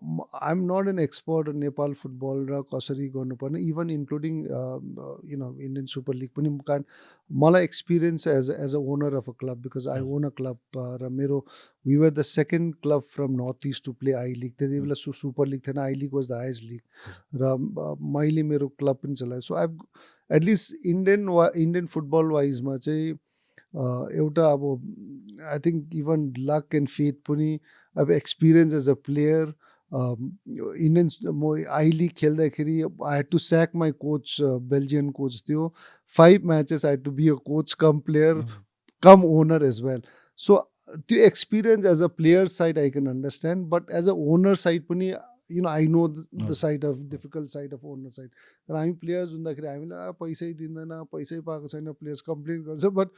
I am not an expert Nepal football र कसरी गर्नुपर्ने even including Indian super league पनि कारण मलाई experience as a owner of a club because I own a club र मेरो we were the second club from north east to play I league त्यति बेला सुपर लिग थिएन I league was the highest league र मैले मेरो club पनि चलाएँ so I at least Indian football वाइजमा चाहिँ एउटा अब I think even luck and faith पनि अब experience as a player Indian म आई लिग खेल्दाखेरि I had to sack my coach Belgian coach थियो 5 matches I had to be a coach cum player cum owner as well so त्यो experience as a player side I can understand but as a owner side पनि I know the side of difficult side of owner side र हामी players हुँदाखेरि हामीलाई पैसै दिँदैन पैसै पाएको छैन प्लेयर्स कम्प्लेन गर्छ बट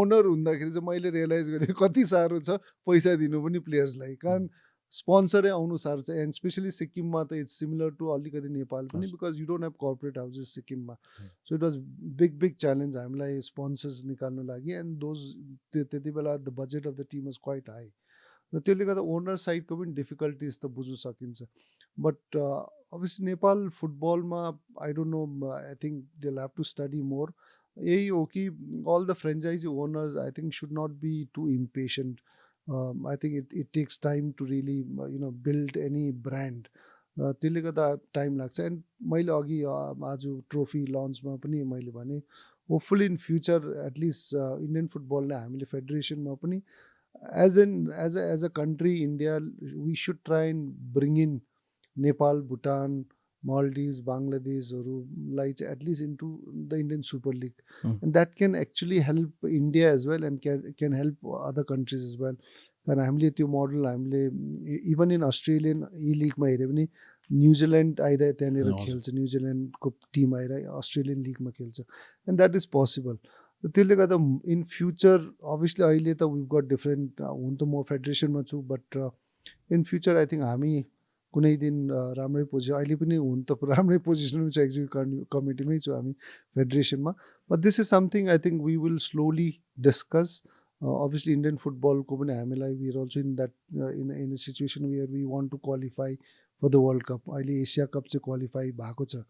ओनर हुँदाखेरि चाहिँ मैले रियलाइज गरेँ कति साह्रो छ पैसा दिनु पनि प्लेयर्सलाई कारण स्पोन्सरै आउनु साह्रो छ एन्ड स्पेसली सिक्किममा त इट्स सिमिलर टु अलिकति नेपाल पनि because you don't have corporate houses सिक्किममा so it was big challenge हामीलाई स्पोन्सर्स निकाल्नु लागि एन्ड दोज त्यति बेला the budget of the team was quite high र त्यसले गर्दा ओनर साइडको पनि डिफिकल्टिज त बुझ्नु सकिन्छ बट अभियसली नेपाल फुटबलमा I don't know I think they have to study more यही हो कि all the franchisee owners I think should not be too impatient I think it takes time to really build any brand त्यसले गर्दा time लाग्छ and मैले अघि आज trophy लन्चमा पनि मैले भने hopefully in future at least Indian फुटबलले हामीले फेडरेसनमा पनि as a country India we should try and bring in Nepal Bhutan Maldives, Bangladeshहरूलाई चाहिँ at least into the Indian super league and that can actually help India as well and can help other countries as well कारण हामीले त्यो model हामीले even in Australian A लिगमा हेऱ्यो भने New Zealand आइरहे त्यहाँनिर खेल्छ न्युजिल्यान्डको टिम आइरहे अस्ट्रेलियन लिगमा खेल्छ एन्ड द्याट इज पोसिबल त्यसले गर्दा इन फ्युचर अभियसली अहिले त वी गट डिफ्रेन्ट हुन त म फेडरेसनमा छु but in future I think हामी कुनै दिन राम्रै पोजिसन अहिले पनि हुन त राम्रै पोजिसनमा छ एक्जिक्युटिभ कमिटीमै छु हामी फेडरेसनमा but this is something I think we will slowly discuss obviously Indian फुटबलको पनि हामीलाई we are also in that in a situation where we want to qualify for the world cup अहिले एसिया कप चाहिँ qualify भएको छ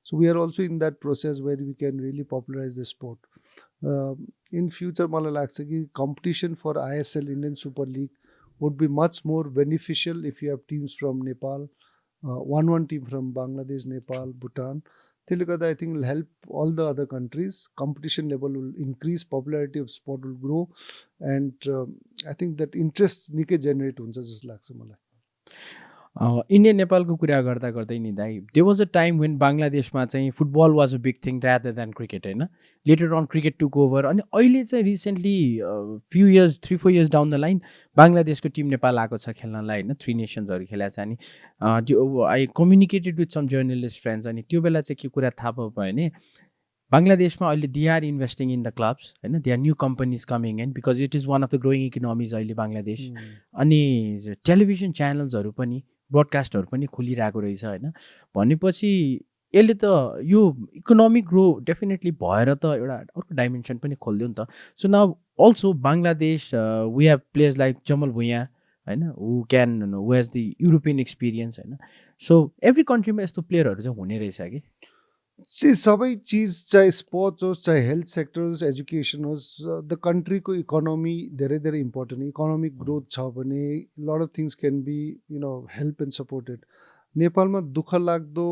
so we are also in that process where we can really popularise the sport in future मलाई लाग्छ कि competition for ISL Indian super league would be much more beneficial if you have teams from Nepal, one team from Bangladesh, Nepal, Bhutan. त्यसले गर्दा I think will help all the other countries. Competition level will increase, popularity of sport will grow, and I think that interest निकै generate हुन्छ जस्तो लाग्छ मलाई Indian नेपालको कुरा गर्दा गर्दै नि दाइ there was a time when बङ्गलादेशमा चाहिँ football was a big thing rather than cricket होइन later on cricket took over अनि अहिले चाहिँ recently few years 3-4 years down the line बङ्गलादेशको टिम नेपाल आएको छ खेल्नलाई होइन 3 नेसन्सहरू खेलाएको छ अनि त्यो I communicated with some journalist friends अनि त्यो बेला चाहिँ के कुरा थाहा भयो भने बङ्गलादेशमा अहिले they are investing in the clubs होइन they are new companies coming in because it is one of the growing economies अहिले बङ्गलादेश अनि टेलिभिजन च्यानल्सहरू पनि ब्रोडकास्टहरू पनि खोलिरहेको रहेछ होइन भनेपछि यसले त यो इकोनोमिक ग्रो डेफिनेटली भएर त एउटा अर्को डाइमेन्सन पनि खोलिदियो नि त so now also Bangladesh we have players like Jamal Bhuiyan होइन who has the European experience होइन सो एभ्री कन्ट्रीमा यस्तो प्लेयरहरू चाहिँ हुने रहेछ कि सबै चिज चाहे स्पोर्ट्स होस् चाहे हेल्थ सेक्टर होस् एजुकेसन होस् द कन्ट्रीको इकोनोमी धेरै धेरै इम्पोर्टेन्ट इकोनोमिक ग्रोथ छ भने lot of things can be help and supported नेपालमा दुःख लाग्दो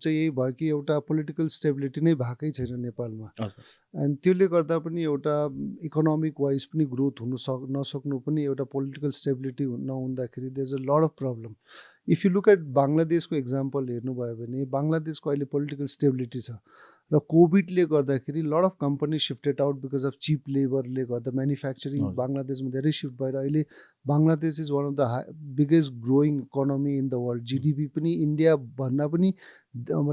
चाहिँ यही भयो कि एउटा पोलिटिकल स्टेबिलिटी नै भएकै छैन नेपालमा एन्ड त्यसले गर्दा पनि एउटा इकोनोमिक वाइज पनि ग्रोथ नसक्नु पनि एउटा पोलिटिकल स्टेबिलिटी नहुँदाखेरि there is a lot of problem if you look at बङ्गलादेशको इक्जाम्पल हेर्नुभयो भने बङ्गलादेशको अहिले पोलिटिकल स्टेबिलिटी छ र कोभिडले गर्दाखेरि lot of company shifted out because of cheap लेबरले गर्दा म्यानुफ्याक्चरिङ बङ्गलादेशमा धेरै सिफ्ट भएर अहिले Bangladesh is one of the biggest growing economy in the world GDP पनि इन्डिया भन्दा पनि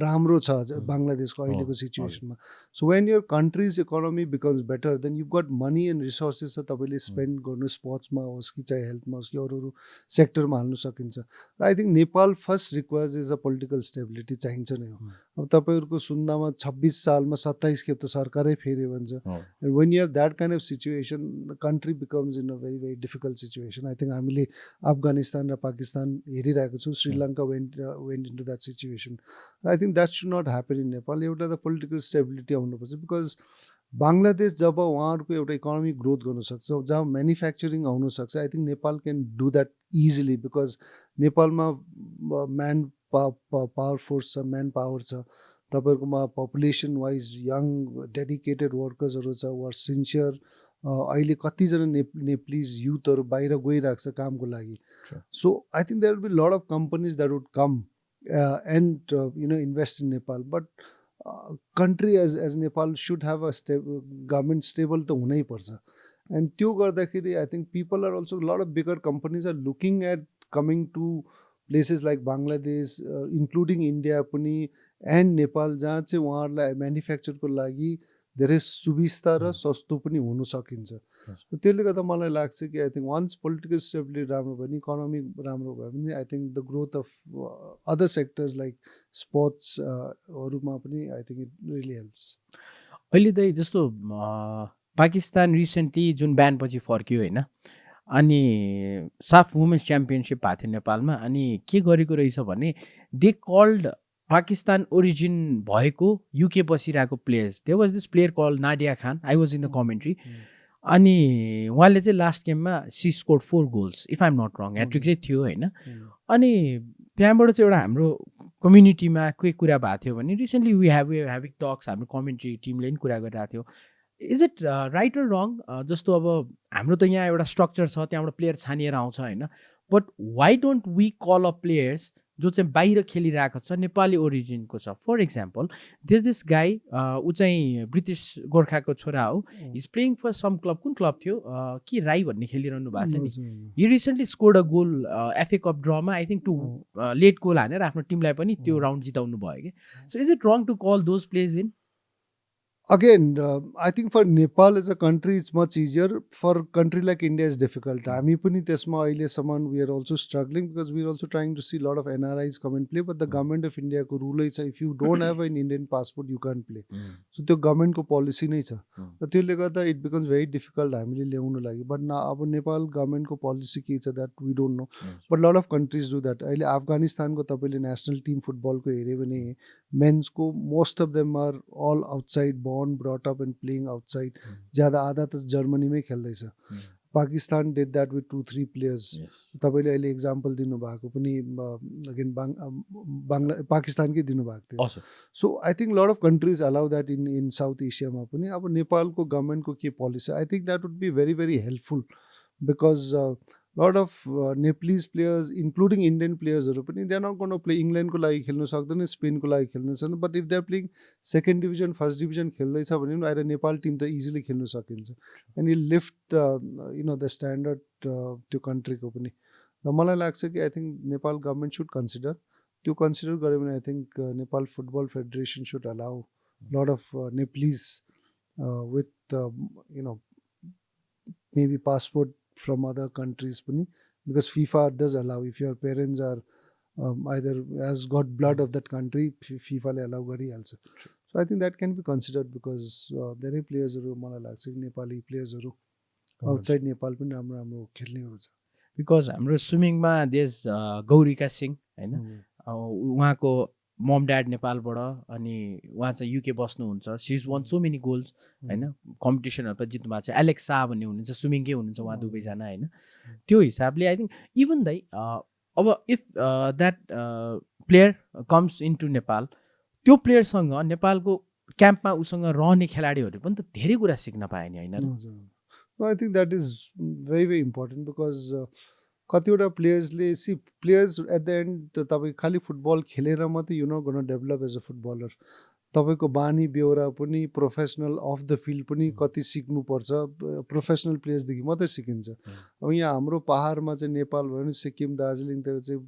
राम्रो छ बङ्गलादेशको अहिलेको सिचुएसनमा so when your country's economy becomes better then you got money and resources छ तपाईँले स्पेन्ड गर्नु स्पोर्ट्समा होस् कि चाहे हेल्थमा होस् कि अरू सेक्टरमा हाल्नु सकिन्छ र I think Nepal first requires is a political stability चाहिन्छ नै हो अब तपाईँहरूको सुन्दामा 26 सालमा 27 खेप त सरकारै फेऱ्यो भन्छ when you have that kind of situation the country becomes in a very very difficult situation I think हामीले अफगानिस्तान र पाकिस्तान हेरिरहेको छौँ Sri Lanka went into that situation I think that should not happen in Nepal एउटा त पोलिटिकल स्टेबिलिटी आउनुपर्छ because Bangladesh जब उहाँहरूको एउटा इकोनोमिक ग्रोथ गर्न सक्छ जब म्यानुफ्याक्चरिङ आउन सक्छ I think Nepal can do that easily because नेपालमा म्यान पावर फोर्स छ म्यान पावर छ तपाईँहरूकोमा पपुलेसन वाइज यङ डेडिकेटेड वर्कर्सहरू छ वर सिन्सियर अहिले कतिजना नेप्लिज युथहरू बाहिर गइरहेको छ कामको लागि so I think there will be lot of companies that would come and invest in Nepal but country as Nepal should have a government stable त हुनै पर्छ and त्यो गर्दाखेरि I think people are also a lot of bigger companies are looking at coming to places like Bangladesh including India पनि and Nepal जहाँ चाहिँ उहाँहरूलाई म्यानुफ्याक्चरको लागि धेरै सुविस्ता र सस्तो पनि हुन सकिन्छ त्यसले गर्दा मलाई लाग्छ कि I think once political stability राम्रो भयो भने इकोनोमी राम्रो भयो भने I think the growth of other sectors like स्पोर्ट्सहरूमा पनि I think it really helps अहिले त जस्तो पाकिस्तान रिसेन्टली जुन ब्यानपछि फर्क्यो होइन अनि साफ वुमेन्स च्याम्पियनसिप भएको थियो नेपालमा अनि के गरेको रहेछ भने दे कल्ड पाकिस्तान ओरिजिन भएको युके बसिरहेको players they was this player call Nadia Khan I was in the commentary अनि उहाँले चाहिँ लास्ट गेममा she score 4 goals if I'm not wrong hat trick चाहिँ थियो होइन अनि त्यहाँबाट चाहिँ एउटा हाम्रो कम्युनिटीमा के कुरा भएको थियो भने रिसेन्टली वी हेभिङ टक्स हाम्रो कमेन्ट्री टिमले पनि कुरा गरिरहेको थियो इज इट राइट र रङ जस्तो अब हाम्रो त यहाँ एउटा स्ट्रक्चर छ त्यहाँबाट प्लेयर छानिएर आउँछ होइन but why don't we call a players जो चाहिँ बाहिर खेलिरहेको छ नेपाली ओरिजिनको छ फर इक्जाम्पल दिस गाई ऊ चाहिँ ब्रिटिस गोर्खाको छोरा हो is playing for some club कुन क्लब थियो कि राई भन्ने खेलिरहनु भएको छ नि he recently scored a goal FA cup ड्रमा I think two late goal हानेर आफ्नो टिमलाई पनि त्यो राउन्ड जिताउनु भयो कि so is it wrong to call those players in Again, I think for Nepal as a country, it's much easier. For a country like India, it's difficult. हामी पनि त्यसमा अहिलेसम्म we are also struggling because we are also trying to see a lot of NRIs come and play. But the government of India को rule छ if you don't have an Indian passport, you can't play. So त्यो government को policy नै छ. र त्यसले गर्दा it becomes very difficult हामीले ल्याउनु लागि. But अब नेपाल government को policy के छ that we don't know. But a lot of countries do that. अहिले अफगानिस्तानको तपाईँले national team football को हेऱ्यो भने men's को most of them are all outside born brought up and playing outside ज्यादा आधा त जर्मनीमै खेल्दैछ Pakistan did that with 2-3 players तपाईले अहिले एक्जाम्पल दिनु भएको पनि अगेन पाकिस्तानकै दिनु भएको थियो so I think lot of countries allow that in south एसियामा पनि अब नेपालको गभर्मेन्टको के policy I think that would be very very helpful because lot of Nepalese players including Indian players they are not going to play England को लागि खेल्न सक्दैन स्पेन को लागि खेल्न सक्दैन but if they are playing second division first division खेल्दैछ भने आएर नेपाल टिम त इजिली खेल्न सकिन्छ and you lift the standard त्यो कन्ट्रीको पनि र मलाई लाग्छ कि I think Nepal government should consider त्यो कन्सिडर गर्यो भने I think Nepal football federation should allow lot of Nepalese with maybe passport from other countries because FIFA does allow if your parents are either has got blood of that country, FIFA ले allow गरिहाल्छ. So I think that can be considered because धेरै प्लेयर्सहरू मलाई लाग्छ कि Nepali प्लेयर्सहरू outside Nepal पनि राम्रो राम्रो खेल्नेहरू छ. बिकज हाम्रो स्विमिङमा देश गौरिका सिंह होइन, उहाँको मम ड्याड नेपालबाट अनि उहाँ चाहिँ युके बस्नुहुन्छ. She is won so many goals होइन, कम्पिटिसनहरू पनि जित्नु भएको छ. एलेक्स शाह भन्ने हुनुहुन्छ, स्विमिङकै हुनुहुन्छ उहाँ दुवैजना होइन. त्यो हिसाबले आई थिङ्क इभन दाइ अब if that player comes into Nepal, त्यो प्लेयरसँग नेपालको क्याम्पमा उसँग रहने खेलाडीहरूले पनि त धेरै कुरा सिक्न पाए नि होइन. I think that is very very important because कतिवटा प्लेयर्सले see players at the end तपाईँ खालि फुटबल खेलेर मात्रै you not gonna develop as a footballer. तपाईँको बानी बेहोरा पनि प्रोफेसनल अफ द फिल्ड पनि कति सिक्नुपर्छ, प्रोफेसनल प्लेयर्सदेखि मात्रै सिकिन्छ. अब यहाँ हाम्रो पाहाडमा चाहिँ नेपाल भयो भने सिक्किम दार्जिलिङतिर चाहिँ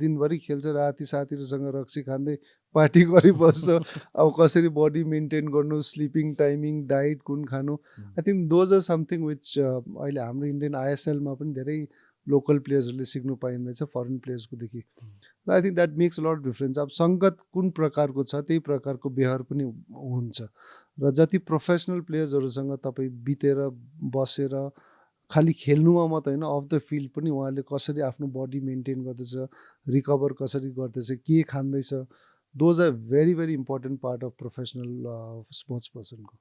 दिनभरि खेल्छ, राति साथीहरूसँग रक्सी खाँदै पार्टी गरिबस्छ. अब कसरी बडी मेन्टेन गर्नु, स्लिपिङ टाइमिङ, डाइट कुन खानु, I think those are something which अहिले हाम्रो इन्डियन आइएसएलमा पनि धेरै लोकल प्लेयर्सहरूले सिक्नु पाइँदैछ फरेन प्लेयर्सकोदेखि. र I think that makes lot difference. अब सङ्गत कुन प्रकारको छ त्यही प्रकारको व्यवहार पनि हुन्छ. र जति प्रोफेसनल प्लेयर्सहरूसँग तपाईँ बितेर बसेर खालि खेल्नुमा मात्रै होइन, अफ द फिल्ड पनि उहाँले कसरी आफ्नो बडी मेन्टेन गर्दैछ, रिकभर कसरी गर्दैछ, के खाँदैछ, those are very very important part of professional sports पर्सनको.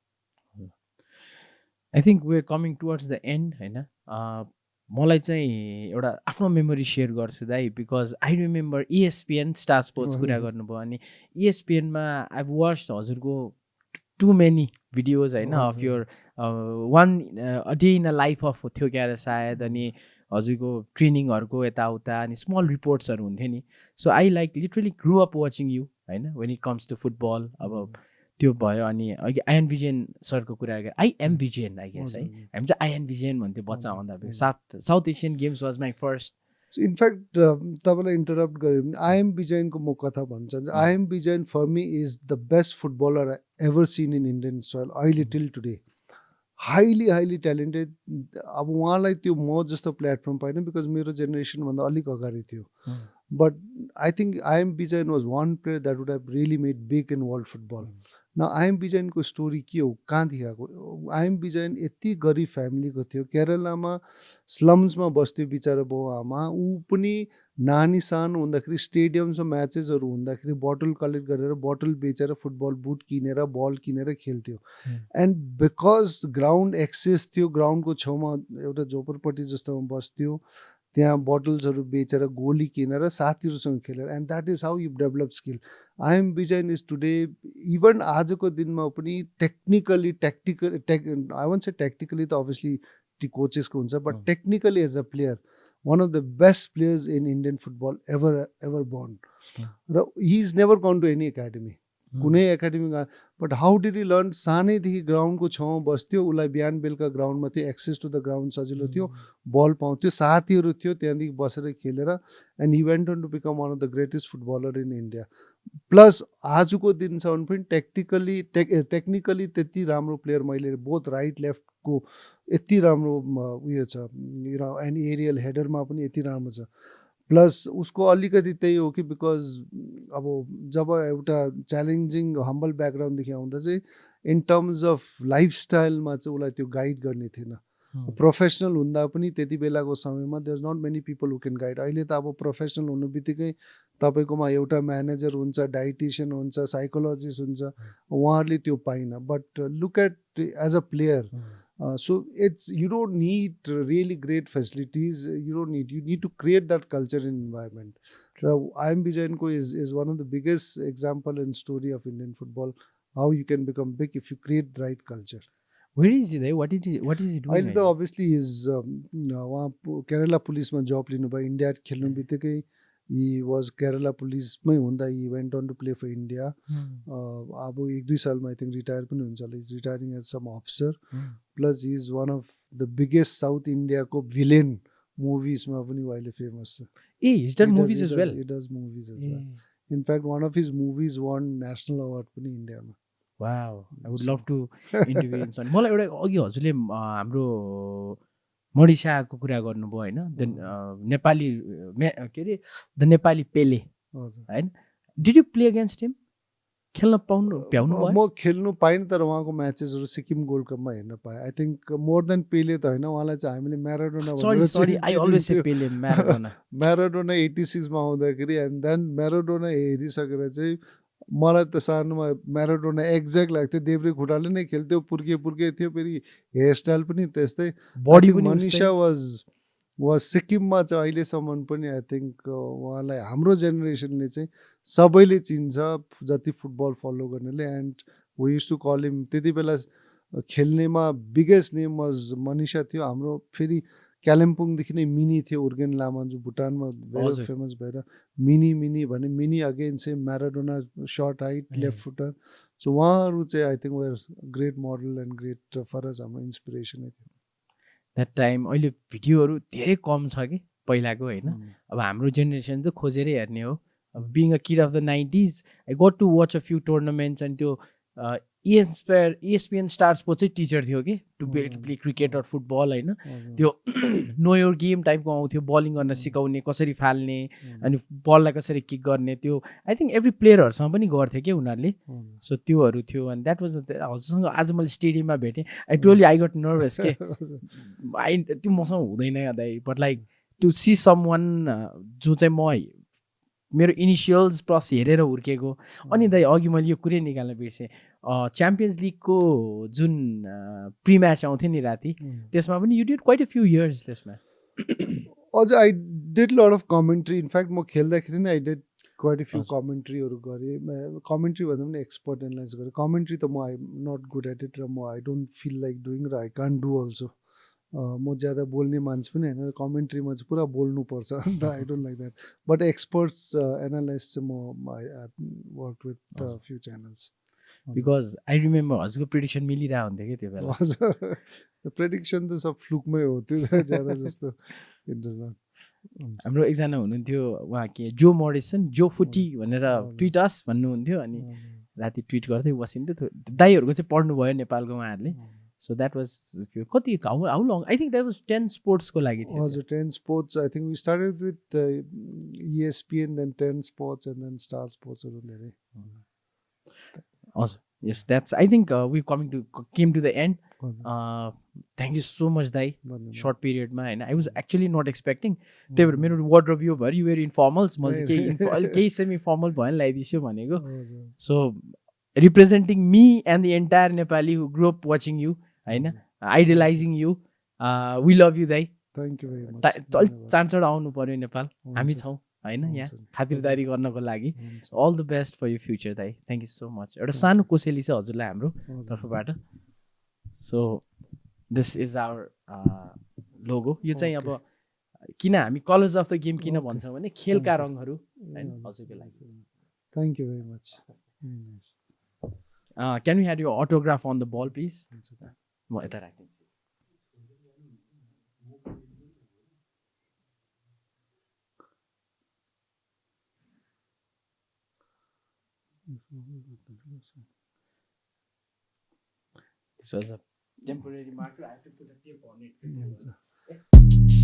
I think we are coming towards the end होइन. मलाई चाहिँ एउटा आफ्नो मेमोरी सेयर गर्छु दाइ, because I remember ESPN star sports कुरा गर्नुभयो अनि ESPNमा आई वाच हजुरको टु मेनी भिडियोज होइन of your one day in a life of थियो क्या सायद, अनि हजुरको ट्रेनिङहरूको यताउता अनि स्मल रिपोर्ट्सहरू हुन्थ्यो नि. So I like literally grow up watching you होइन when it comes to football. अब त्यो भयो अनि अघि आइएन विजयन सरको कुरा गरेँ, आइएम विजयन आई गेस है, हामी चाहिँ आइएन विजयन भन्थ्यो बच्चा हुँदा. South Asian games was my first. In fact तपाईँलाई इन्टरप्ट गऱ्यो भने आइएम विजयनको म कथा भन्न चाहन्छु. IM Vijayan for me is the best footballer ever seen in Indian soil अहिले टिल टुडे. Highly talented. अब उहाँलाई त्यो म जस्तो प्लेटफर्म पाइनँ बिकज मेरो जेनेरेसनभन्दा अलिक अगाडि थियो. But I think I'm Vijayan was one player that would have really made big in world football. न आइएम विजयनको स्टोरी के हो, कहाँदेखि आएको? आइएम विजयन यति गरिब फ्यामिलीको थियो, केरलामा स्लम्समा बस्थ्यो बिचरा बाउ आमा. ऊ पनि नानी सानो हुँदाखेरि स्टेडियममा म्याचेसहरू हुँदाखेरि बोतल कलेक्ट गरेर बोतल बेचेर फुटबल बुट किनेर बल किनेर खेल्थ्यो. एन्ड बिकज ग्राउन्ड एक्सेस थियो, ग्राउन्डको छेउमा एउटा झोपडपट्टि जस्तोमा बस्थ्यो, त्यहाँ बोटल्सहरू बेचेर गोली किनेर साथीहरूसँग खेलेर. And that is how you develop skill. IM Vijayan is today even आजको दिनमा पनि technically I want say technically त अभियसली ती कोचेसको हुन्छ, but technically as a player one of the best players in Indian football ever born. र he is never gone to any academy, कुनै academy. But how did he learn? सानैदेखि ग्राउन्डको छेउमा बस्थ्यो, उसलाई बिहान बेलुका ग्राउन्डमा थियो, एक्सेस टु द ग्राउन्ड सजिलो थियो, बल पाउँथ्यो, साथीहरू थियो, त्यहाँदेखि बसेर खेलेर. And he went on to become one of the greatest footballer in India. Plus आजको दिनसम्म पनि टेक्निकली त्यति राम्रो प्लेयर मैले बोथ राइट लेफ्टको यति राम्रो उयो छ, एन्ड एरियल हेडरमा पनि यति राम्रो छ. प्लस उसको अलिकति त्यही हो कि बिकज अब जब एउटा च्यालेन्जिङ हम्बल ब्याकग्राउन्डदेखि आउँदा चाहिँ इन टर्म्स अफ लाइफस्टाइलमा चाहिँ उसलाई त्यो गाइड गर्ने थिएन. प्रोफेसनल हुँदा पनि त्यति बेलाको समयमा there is not many people who can guide. अहिले त अब प्रोफेसनल हुनु बित्तिकै तपाईँकोमा एउटा म्यानेजर हुन्छ, डाइटिसियन हुन्छ, साइकोलोजिस्ट हुन्छ, उहाँहरूले त्यो पाइन. But look at as a player. So you don't need really great facilities. You need to create that culture and environment. So IM Vijayanko is one of the biggest example and story of Indian football. How you can become big if you create the right culture. Where is he there? What is he doing? अहिले त obviously is उहाँ केरला पुलिसमा जब लिनुभयो. India खेल्नु बित्तिकै he was Kerala पुलिसमै हुँदा he went on to play for India. अब 1-2 सालमा आई थिङ्क रिटायर पनि हुन्छ होला. Is retiring as some officer. Plus he is one of the biggest south इन्डियाको भिलेन मुभिजमा पनि अहिले फेमस छ. He does movies as well. He does movies as well. In fact, one of his movies won national award पनि इन्डियामा. Wow, I would love to interview him. मलाई एउटा अघि हजुरले हाम्रो मडिसाको कुरा गर्नुभयो होइन नेपाली के अरे द नेपाली पेले होइन डिड यु प्ले अगेन्स्ट हिम खेल्न भ्याउनु भयो म खेल्नु पाइनँ तर उहाँको म्याचेसहरू सिक्किम गोल्ड कपमा हेर्न पाएँ आई थिङ्क मोर देन पेले त होइन उहाँलाई चाहिँ हामीले Maradona sorry I always say Pele Maradona Maradona 86 मा आउँदाखेरि एन्ड देन म्याराडोना हेरिसकेर चाहिँ मलाई त सानोमा म्याराडोना एक्ज्याक्ट लाग्थ्यो देब्रे खुट्टाले नै खेल्थ्यो पुर्के थियो फेरि हेयरस्टाइल पनि त्यस्तै बडी मनिषा वाज सिक्किममा चाहिँ अहिलेसम्म पनि आई थिङ्क उहाँलाई हाम्रो जेनेरेसनले चाहिँ सबैले चिन्छ जति फुटबल फलो गर्नेले and we use to call him त्यति बेला खेल्नेमा बिगेस्ट नेम वाज मनिषा थियो हाम्रो फेरि कालिम्पोङदेखि नै मिनी थियो उर्गेन लामा जो भुटानमा भेरी फेमस भएर मिनी भने मिनी अगेन चाहिँ Maradona short height left footer so उहाँहरू चाहिँ I think were great model and great for us हाम्रो इन्सपिरेसनै थियो द्याट टाइम अहिले भिडियोहरू धेरै कम छ कि पहिलाको होइन अब हाम्रो जेनेरेसन चाहिँ खोजेरै हेर्ने हो अब being a kid of the 90s I got to watch a few tournaments अनि त्यो ESPN स्टार स्पोर्ट्स चाहिँ टिचर थियो कि to play cricket or football होइन त्यो नो योर गेम टाइपको आउँथ्यो बलिङ गर्न सिकाउने कसरी फाल्ने अनि बललाई कसरी किक गर्ने त्यो आई थिङ्क एभ्री प्लेयरहरूसँग पनि गर्थ्यो कि उनीहरूले सो त्योहरू थियो अनि द्याट वाज हजुरसँग आज मैले स्टेडियममा भेटेँ आई टोली आई गट नर्भस के त्यो मसँग हुँदैन दाइ but like to see someone जो चाहिँ म मेरो इनिसियल्स प्लस हेरेर हुर्केको अनि दाइ अघि मैले यो कुरै निकाल्न बिर्सेँ च्याम्पियन्स लिगको जुन प्रि म्याच आउँथ्यो नि राति त्यसमा पनि you did quite a few years त्यसमा अझ I did lot of commentary in fact म खेल्दाखेरि नै I did quite a few कमेन्ट्रीहरू गरेँ कमेन्ट्री भन्दा पनि एक्सपर्ट एनालाइज गरेँ कमेन्ट्री त म I not good at it र म I don't feel like doing र आई कान्ट डु अल्सो म ज्यादा बोल्ने मान्छे पनि होइन कमेन्ट्रीमा चाहिँ पुरा बोल्नुपर्छ अन्त I don't like that but experts analyse चाहिँ म I work with few channels because I remember हजुरको प्रिडिक्सन मिलिरहेको हुन्थ्यो कि त्यो बेला हजुर प्रेडिक्सन त सब फ्लुकमै हो त्यो ज्यादा जस्तो हाम्रो एकजना हुनुहुन्थ्यो उहाँ के जो मोरिसन जो फुटी भनेर ट्विटस भन्नुहुन्थ्यो अनि राति ट्विट गर्दै बसिन्थ्यो दाइहरूको चाहिँ पढ्नुभयो नेपालको उहाँहरूले सो द्याट वाज कति how long I think that was 10 स्पोर्ट्सको लागि थियो हजुर 10 sports I think we started with ESPN then 10 sports and then star स्पोर्ट्सहरू धेरै हजुर yes that's I think we coming to came to the end thank you so much दाइ short पिरियडमा होइन I was actually not expecting त्यही भएर मेरो wardrobe यो भएर यु वेयर इन्फर्मल्स मैले चाहिँ अलिक केही सेमी फर्मल भयो नि लगाइदिन्छु भनेको so representing me and the entire Nepali who grow up watching you होइन आइडलाइजिङ यु वी लभ यु दाइ थ्याङ्क यू भेरी मच अलिक चाँडो आउनु पऱ्यो नेपाल हामी छौँ होइन यहाँ खातिरदारी गर्नको लागि all the best for you future दाइ थ्याङ्क यू सो मच एउटा सानो कोसेली छ हजुरलाई हाम्रो तर्फबाट so this is our logo यो चाहिँ अब किन हामी कलर्स अफ द गेम किन भन्छौँ भने खेलका रङहरू होइन हजुरको लागि thank you very much can we had यो autograph on the ball please म यता राखिदिन्छु This was a temporary marker. I have to put a tape on it.